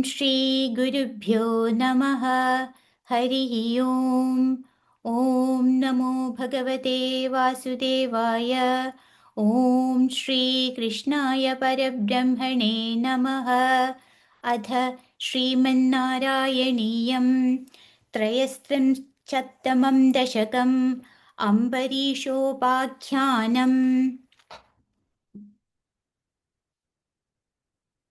श्री गुरुभ्यो नमः। हरिः ओम्। ॐ नमो भगवते वासुदेवाय। ॐ श्री कृष्णाय परब्रह्मणे नमः। अथ श्रीमन्नारायणीयं त्रयस्त्रिंशत्तमं दशकम् अम्बरीषोपाख्यानम्।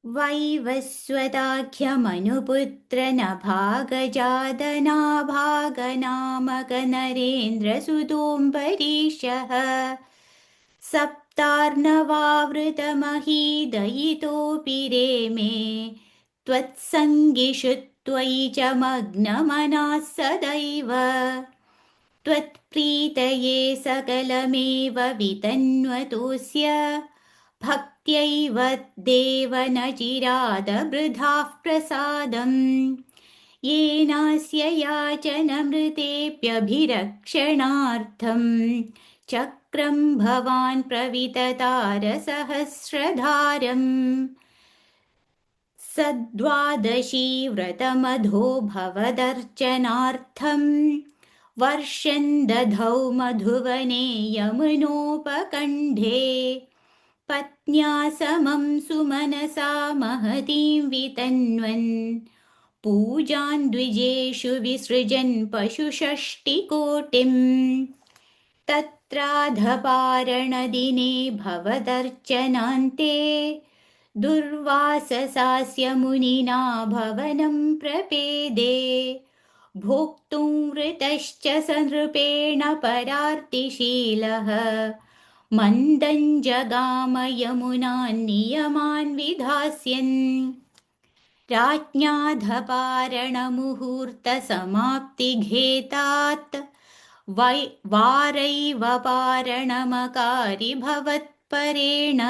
वैवस्वताख्यमनुपुत्रनभागजातनाभागनामकनरेन्द्रसुतोऽम्बरीशः सप्तार्णवावृतमहीदयितोऽपि रेमे त्वत्सङ्गिषु त्वयि च मग्नमनाः सदैव। त्वत्प्रीतये सकलमेव वितन्वतोऽस्य भक्त्यैव देव न चिरादवृधाः प्रसादम्। येनास्य याचनमृतेऽप्यभिरक्षणार्थम् चक्रं भवान् प्रविततारसहस्रधारम्। सद्वादशी व्रतमधो भवदर्चनार्थम् वर्षन् दधौ मधुवने यमुनोपकण्ठे। पत्न्या समं सुमनसा महतीं वितन्वन् पूजान् द्विजेषु विसृजन् पशुषष्टिकोटिम्। तत्राधपारणदिने भवदर्चनान्ते दुर्वाससास्य मुनिना भवनं प्रपेदे। भोक्तुं वृतश्च स नृपेण परार्तिशीलः मन्दं जगाम यमुनान् नियमान् विधास्यन्। राज्ञाधपारणमुहूर्तसमाप्तिघेतात् वारैव पारणमकारि भवत्परेण।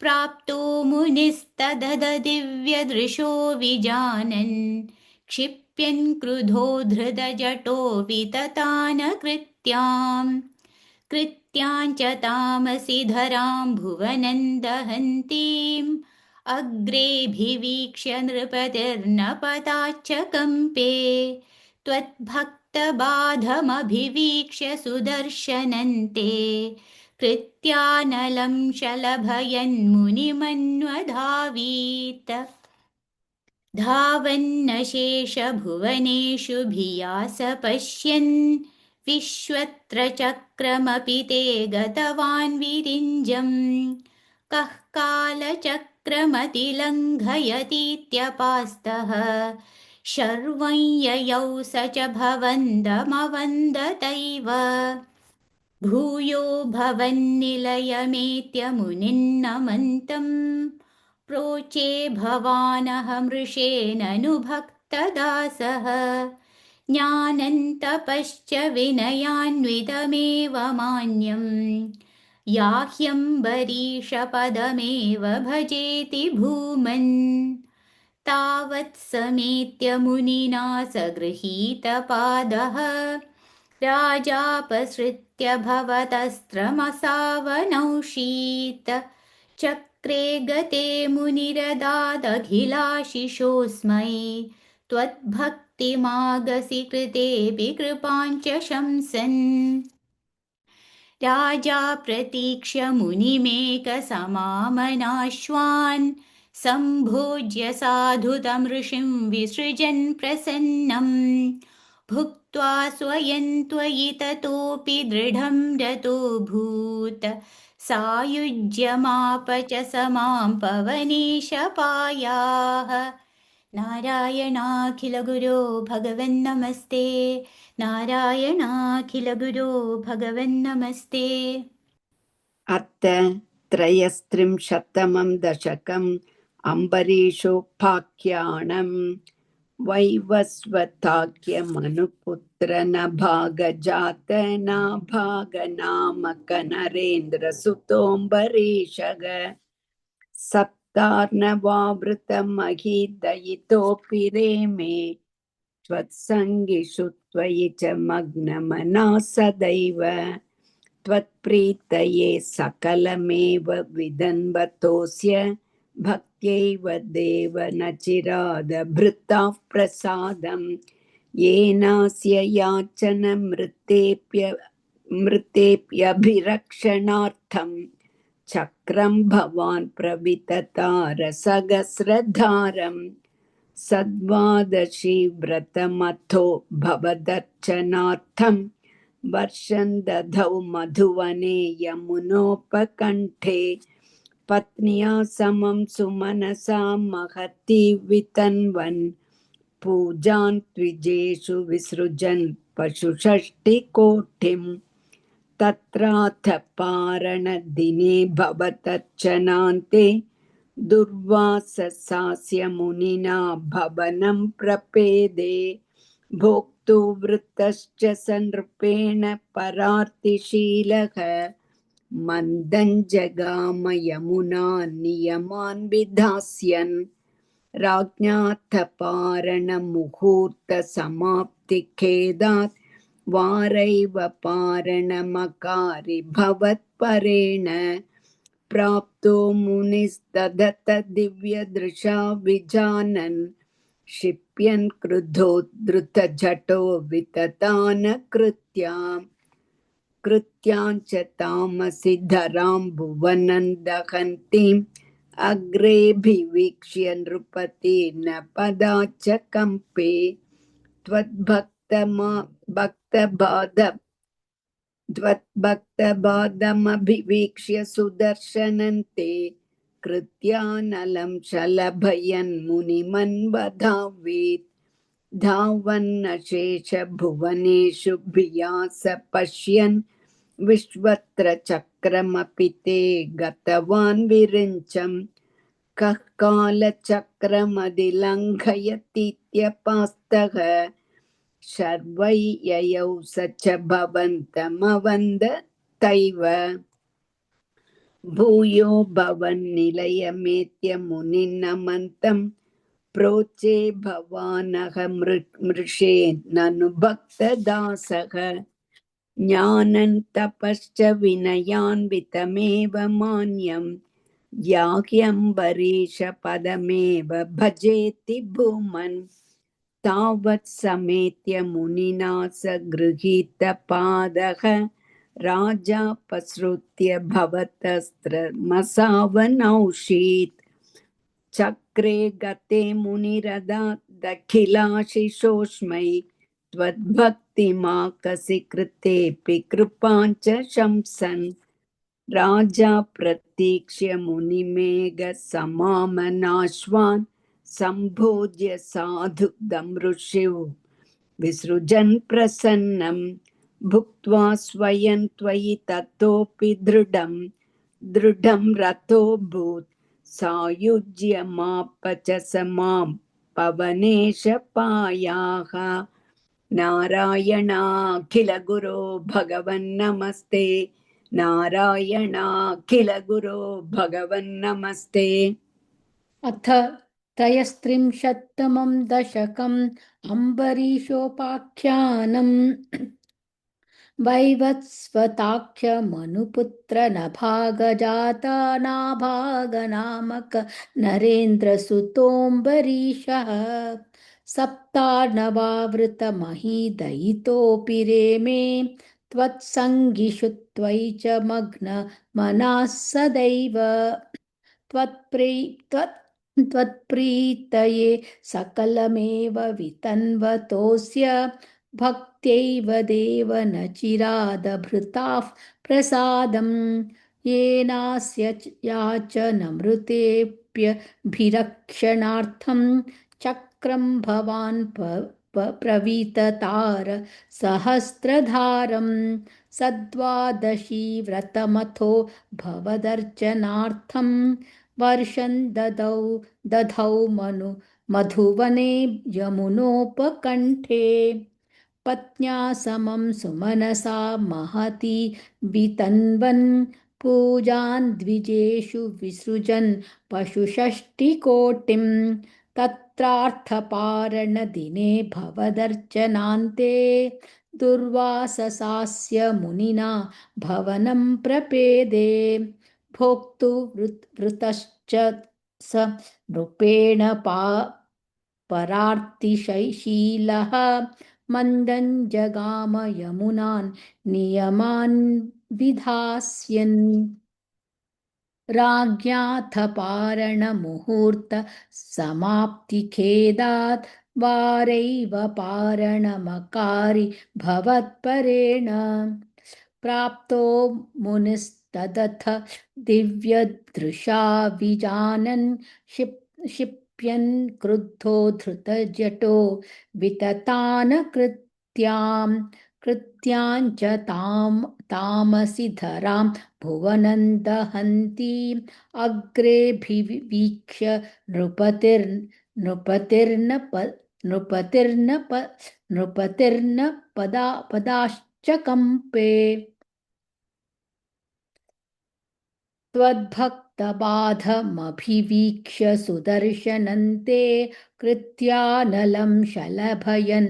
प्राप्तो मुनिस्तदद दिव्यदृशो विजानन् क्षिप्यन् क्रुधो धृतजटो विततानकृत्याम्। कृत्याञ्च तामसि धरां भुवनं दहन्तीम् अग्रेऽभिवीक्ष्य नृपतिर्नपताच्च कम्पे। त्वद्भक्तबाधमभिवीक्ष्य सुदर्शनन्ते कृत्यानलं शलभयन्मुनिमन्वधावीत्। धावन्नशेषभुवनेषु भियास पश्यन् विश्वत्रचक्रमपि ते गतवान् विरिञ्जम्। कः कालचक्रमतिलङ्घयतीत्यपास्तः शर्वं ययौ स च भवन्दमवन्दतैव। भूयो भवन्निलयमेत्य मुनिन्नमन्तम् प्रोचे भवानहमृषेणनुभक्तदासः। ज्ञानन्तपश्च विनयान्वितमेव मान्यम् याह्यम्बरीषपदमेव भजेति भूमन्। तावत् समेत्य मुनिना स गृहीतपादः राजापसृत्य भवतस्त्रमसावनौषीत्। चक्रे गते मुनिरदादखिलाशिषोऽस्मै त्वद्भक्तिमागसि कृतेऽपि कृपाञ्च शंसन्। राजा प्रतीक्ष्य मुनिमेकसमामनाश्वान् सम्भोज्य साधु तं ऋषिं विसृजन् प्रसन्नम्। भुक्त्वा स्वयं त्वयि ततोऽपि दृढं रतोऽभूत्। सायुज्यमाप च स मां पवनेशपायाः। नारायणाखिलगुरो भगवन्नमस्ते। नारायणाखिलगुरो भगवन्नमस्ते। अथ त्रयस्त्रिंशत्तमं दशकम् अम्बरीषोपाख्यानम्। वैवस्वताख्यमनुपुत्र नभागजातनाभागनामकनरेन्द्रसुतोऽम्बरीषः सप्तार्णवावृतमहीदयितोऽपि रेमे त्वत्सङ्गिषु त्वयि च मग्नमनाः सदैव। त्वत्प्रीतये सकलमेव विदन्वतोऽस्य भक्त्यैव देव न चिरादभृताः प्रसादं येनास्य मृतेऽप्यभिरक्षणार्थं चक्रं भवान् प्रविततार सहस्रधारम् सद्वादशी व्रतमथो भवदर्चनार्थं वर्षं दधौ मधुवने यमुनोपकण्ठे पत्न्या समं सुमनसा महती वितन्वन् पूजां द्विजेषु विसृजन् पशुषष्टिकोटिं तत्राथ पारणदिने भवतर्चनान्ते दुर्वाससास्य मुनिना भवनं प्रपेदे भोक्तुवृत्तश्च सनृपेण परार्तिशीलः मन्दं जगाम यमुना नियमान् विधास्यन् राज्ञाथ पारणमुहूर्तसमाप्तिखेदात् वारैव पारणमकारि भवत्परेण प्राप्तो मुनिस्तदत दिव्यदृशा विजानन् क्षिप्यन् क्रुद्धो द्रुतझटो विततान कृत्याञ्च तामसि धरां भुवनं दहन्तीम् अग्रेऽभिवीक्ष्य नृपति न पदाच कम्पे त्वद्भक्तबादमभिवीक्ष्य सुदर्शनन्ते कृत्यानलं शलभयन् मुनिमन्वधावेत् धावन्नशेष भुवनेषु भियास पश्यन् विश्वत्र चक्रमपि ते गतवान् विरिञ्चम् कः कालचक्रमधिलङ्घयतीत्यपास्तः शर्वै ययौ स च भवन्तमवन्दतैव भूयो भवन्निलयमेत्य मुनिनमन्तम् प्रोचे भवानः मृषे ननु भक्तदासः ज्ञानं तपश्च विनयान्वितमेव मान्यं याह्यम्बरीशपदमेव भजेति भूमन् तावत् समेत्य मुनिना स गृहीतपादः राजा पसृत्य भवतस्त्रमसावनौषीत् चक्रे गते मुनिरदा दखिलाशिषोष्मै त्वद्भक्तिमाकसि कृतेऽपि कृपाञ्च शंसन् राजा प्रतीक्ष्य मुनिमेघसमामनाश्वान् सम्भोज्य साधु दमृषिं विसृजन् प्रसन्नं भुक्त्वा स्वयं त्वयि ततोऽपि दृढं रथोऽभूत् सायुज्यमाप च स मां पवनेश पायाः नारायणाखिल गुरो भगवन्नमस्ते नारायणाखिल गुरो भगवन्नमस्ते। अथ त्रयस्त्रिंशत्तमं दशकम् अम्बरीषोपाख्यानम् वैवत्स्वताख्यमनुपुत्र नभागजाता नाभागनामक नरेन्द्रसुतोऽम्बरीषः सप्तार्णवावृतमहीदयितोऽपि रेमे त्वत्सङ्गिषु त्वयि च मग्नमनाः सदैव त्वत्प्रीतये सकलमेव वितन्वतोऽस्य भक्त्यैव देव न चिरादभृताः प्रसादम् येनास्य याचनमृतेऽप्यभिरक्षणार्थं चक्रं भवान् प्रवीततार सहस्रधारम् सद्वादशी व्रतमथो भवदर्चनार्थं वर्षं दधौ मधुवने यमुनोपकण्ठे पत्न्या समं सुमनसा महती वितन्वन् पूजान् द्विजेषु विसृजन् पशुषष्टिकोटिं तत्रार्थपारणदिने भवदर्चनान्ते दुर्वाससास्य मुनिना भवनं प्रपेदे भोक्तुवृतश्च स नृपेण परार्तिशैशीलः मन्दं जगाम यमुनान् नियमान् विधास्यन् राज्ञाथ पारणमुहूर्त समाप्तिखेदात् वारैव पारणमकारि भवत्परेण प्राप्तो मुनिस्तदथ दिव्यदृशा विजानन् क्षिप्यन् क्रुद्धो धृतजटो विततान कृत्याञ्च तामसि धरां भुवनं दहन्तीम् अग्रेऽभिवीक्ष्य नृपतिर्न पदाश्च कम्पे त्वद्भक्तबाधमभिवीक्ष्य सुदर्शनन्ते कृत्यानलं शलभयन्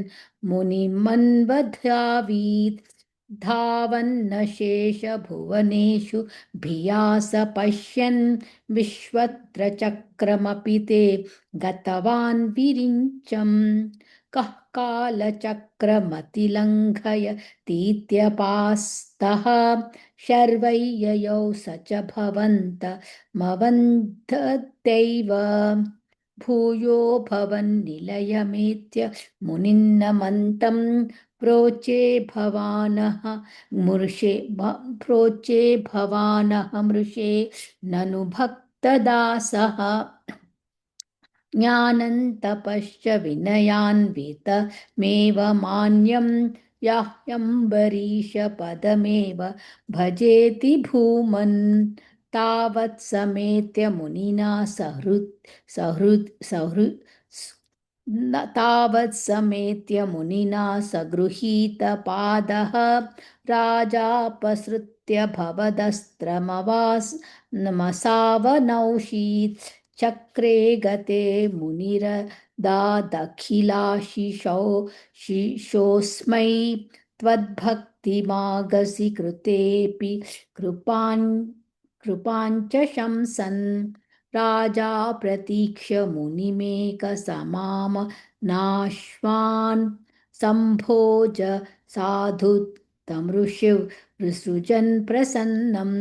मुनिमन्वधावीत् धावन्नशेषभुवनेषु भियास पश्यन् विश्वत्रचक्रमपि ते गतवान् विरिञ्चम् कः कालचक्रमतिलङ्घय तीत्यपास्तः शर्वय्ययौ स च भवन्तमवन्धत्यैव भूयो भवन्निलयमेत्य मुनिन्नमन्तं प्रोचे भवानः मृषे ननु भक्तदासः ज्ञानन्तपश्च विनयान्वितमेव मान्यं याह्यम्बरीशपदमेव भजेति भूमन् तावत् समेत्य मुनिना तावत् समेत्य मुनिना सगृहीतपादः राजापसृत्य भवदस्त्रमवास् नमसावनौषीत् चक्रे गते मुनिरदादखिलाशिषोऽस्मै त्वद्भक्तिमागसि कृतेऽपि कृपाञ्च शंसन् राजा प्रतीक्ष्य मुनिमेकसमाम नाश्वान् सम्भोज साधु तमृषिव विसृजन् प्रसन्नं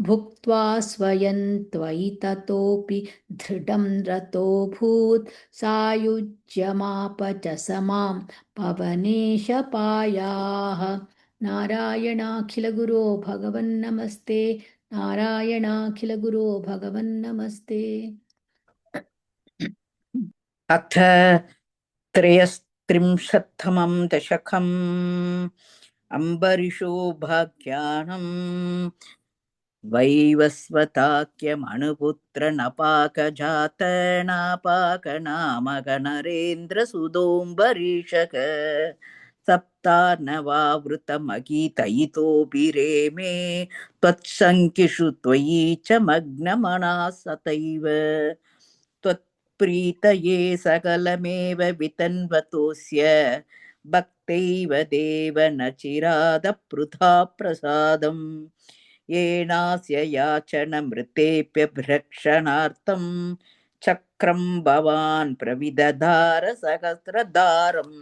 भुक्त्वा स्वयं त्वयि ततोऽपि दृढं रतोऽभूत् सायुज्यमाप च समां पवनेशपायाः नारायणाखिलगुरो भगवन्नमस्ते नारायणाखिलगुरो भगवन्नमस्ते। अथ त्रयस्त्रिंशत्तमं दशकम् अम्बरीषोभाख्यानम् वैवस्वताख्यमनुपुत्र नापाकनामगणरेन्द्रसुदोऽम्बरीषक सप्तार्णवावृतमगीतयितोऽपि रेमे त्वत्सङ्ख्यषु त्वयि च मग्नमनाः सतैव त्वत्प्रीतये सकलमेव वितन्वतोऽस्य भक्तैव देव न चिरादपृथा प्रसादम् येनास्य याचनमृतेऽप्यभ्रक्षणार्थं चक्रं भवान् प्रविदधार सहस्रधारम्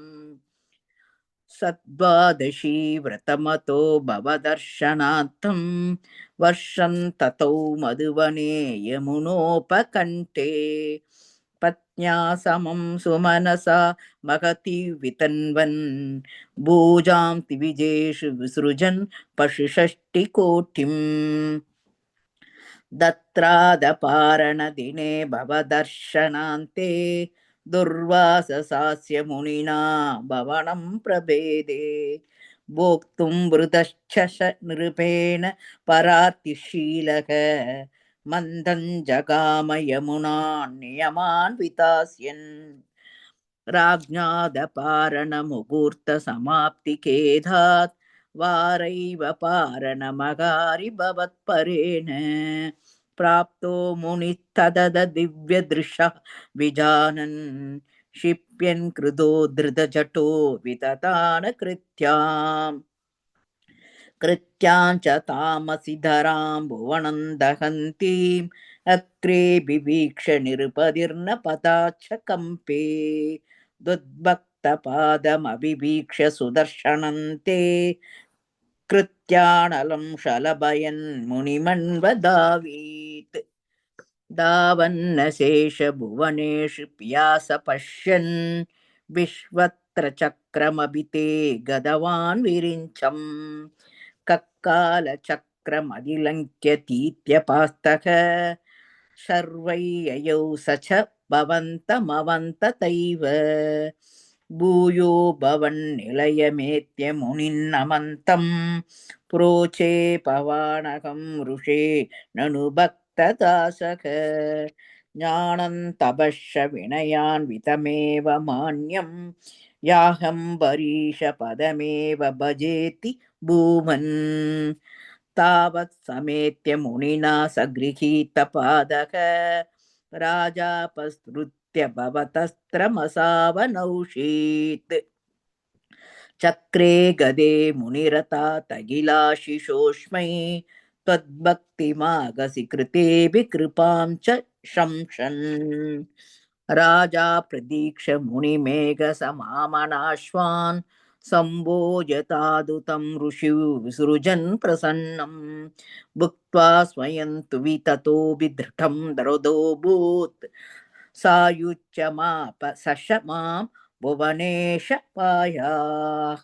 सद्वादशी व्रतमतो भवदर्शनार्थं वर्षं ततौ मधुवने यमुनोपकण्ठे पत्न्या समं सुमनसा महति वितन्वन् भूजां त्रिविजेषु विसृजन् पशुषष्टिकोटिम् दत्रादपारणदिने भवदर्शनान्ते दुर्वाससास्य मुनिना भवनं प्रभेदे भोक्तुं वृतश्च नृपेण परार्तिशीलः मन्दं जगाम यमुनान् नियमान् वितास्यन् राज्ञादपारणमुहूर्तसमाप्तिखेदात् वारैव पारणमगारि भवत्परेण प्राप्तो मुनिस्तदद दिव्यदृशः विजानन् क्षिप्यन् कृतो धृतजटो विततान कृत्याम् कृत्याञ्च तामसि धरां भुवनं दहन्तीम् अग्रे विवीक्ष निरुपदिर्न पदाच्च कम्पे दुद्भक्तपादमभिवीक्ष्य सुदर्शनं ते कृत्यानलं शलभयन् मुनिमन्वदावीत् दावन्नशेषभुवनेषु प्यास पश्यन् विश्वत्र चक्रमपि ते गतवान् विरिञ्चम् कक्कालचक्रमधिलङ्क्यतीत्यपास्तः शर्वैययौ स च भवन्तमवन्ततैव भूयो भवन्निलयमेत्य मुनिन्नमन्तम् प्रोचे पवाणकं ऋषे ननु भक्तदासः ज्ञानन्तपश्य विनयान्वितमेव मान्यं याहम्बरीशपदमेव भजेति भूमन् तावत् समेत्य मुनिना सगृहीतपादः राजापसृत्य भवतस्त्रमसावनौषीत् चक्रे गदे मुनिरता तगिलाशिषोष्मै त्वद्भक्तिमागसि कृतेऽपि कृपां च शंसन् राजा प्रदीक्ष मुनिमेघसमामनाश्वान् सम्भोजतादुतं ऋषिं विसृजन् प्रसन्नं भुक्त्वा स्वयं तु विततो विधृतं दरोदोऽभूत् सायुज्यमाप सशमां भुवनेश पायाः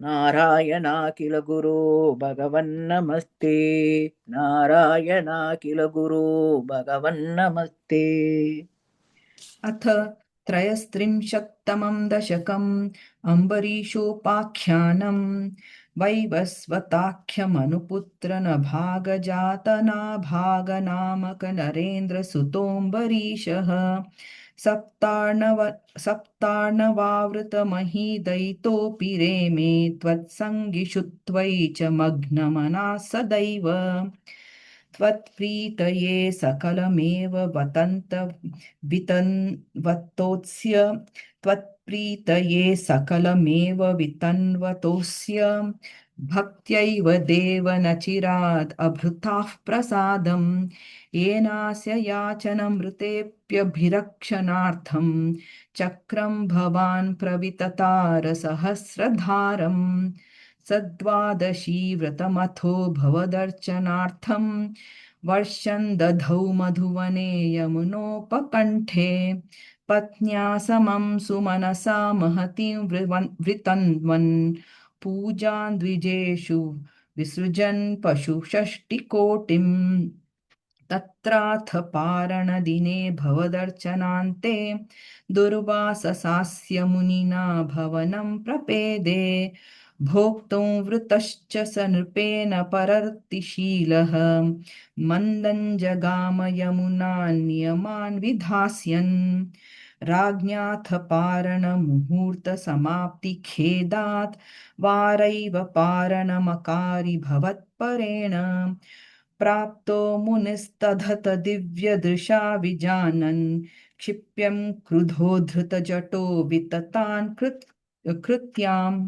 नारायणाखिल गुरो भगवन्नमस्ते नारायणाखिल गुरो भगवन्नमस्ते अथ त्रयस्त्रिंशत्तमं दशकम् अम्बरीषोपाख्यानम् वैवस्वताख्यमनुपुत्रनभागजातनाभागनामक नरेन्द्रसुतोऽम्बरीशः सप्तार्णवावृतमहीदयितोऽपि रेमे त्वत्सङ्गिषु त्वयि च मग्नमनाः सदैव त्वत्प्रीतये सकलमेव वतन्त वितन्वतोऽस्य त्वत्प्रीतये सकलमेव वितन्वतोऽस्य भक्त्यैव देव न चिराद् अभृताः प्रसादं येनास्य याचनमृतेऽप्यभिरक्षणार्थं चक्रं भवान् प्रविततार सहस्रधारम् सद्वादशी व्रतमथो भवदर्चनार्थं वर्षं दधौ मधुवने यमुनोपकण्ठे पत्न्या समं सुमनसा महतीं वृतन्वन् पूजां द्विजेषु विसृजन् पशुषष्टिकोटिम् तत्राथ पारणदिने भवदर्चनान्ते दुर्वाससास्य मुनिना भवनं प्रपेदे भोक्तुं वृतश्च स नृपेण परर्तिशीलः मन्दं जगाम यमुना नियमान् विधास्यन् राज्ञाथ पारणमुहूर्तसमाप्तिखेदात् वारैव पारणमकारि भवत्परेण प्राप्तो मुनिस्तधत दिव्यदृशा विजानन् क्षिप्यं क्रुधो धृतजटो विततान् कृत्याम्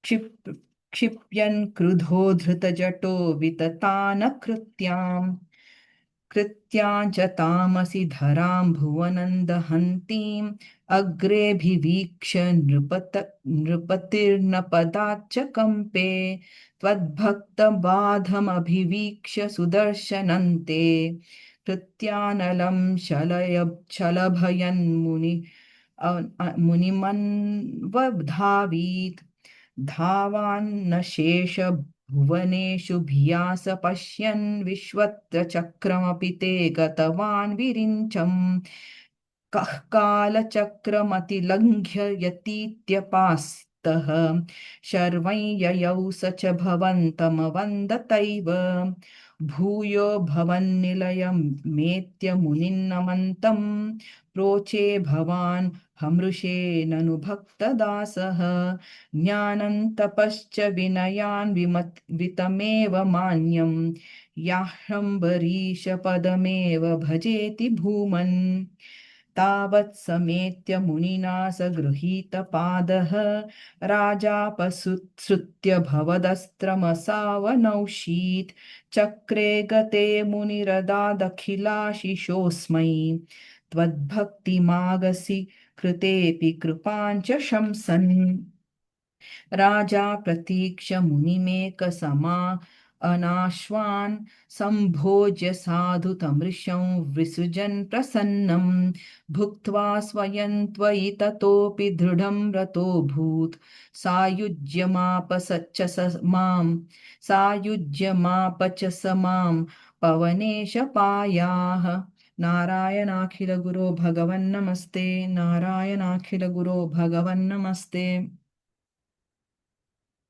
क्षिप्यन् क्रुधो धृतजटो विततानकृत्याम् कृत्याञ्च तामसि धरां भुवनं दहन्तीम् अग्रेऽभिवीक्ष्य नृपतिर्नपदाच्च कम्पे त्वद्भक्तबाधमभिवीक्ष्य सुदर्शनन्ते कृत्यानलं मुनिमन्वधावीत् धावान्नशेष भुवनेषु भियास पश्यन् विश्वत्र चक्रमपि ते गतवान् विरिञ्चम् कः कालचक्रमतिलङ्घ्य यतीत्यपास्तः शर्वं ययौ स च भवन्तमवन्दतैव भूयो भवन्निलयमेत्य मुनिन्नमन्तं प्रोचे भवान् हमृषे ननु भक्तदासः ज्ञानन्तपश्च विनयान्वितमेव मान्यं याह्यम्बरीशपदमेव भजेति भूमन् तावत् समेत्य मुनिना स गृहीतपादः राजापसृत्य भवदस्त्रमसावनौषीत् चक्रे गते मुनिरदादखिलाशिषोऽस्मै त्वद्भक्तिमागसि कृतेऽपि कृपाञ्च शंसन् राजा प्रतीक्ष मुनिमेकसमा अनाश्वान् सम्भोज्य साधु तमृषं विसृजन् प्रसन्नं भुक्त्वा स्वयं त्वयि ततोऽपि दृढं रतोऽभूत् सायुज्यमाप च स मां पवनेश पायाः नारायणाखिल गुरो भगवन्नमस्ते नारायणाखिल गुरो भगवन्नमस्ते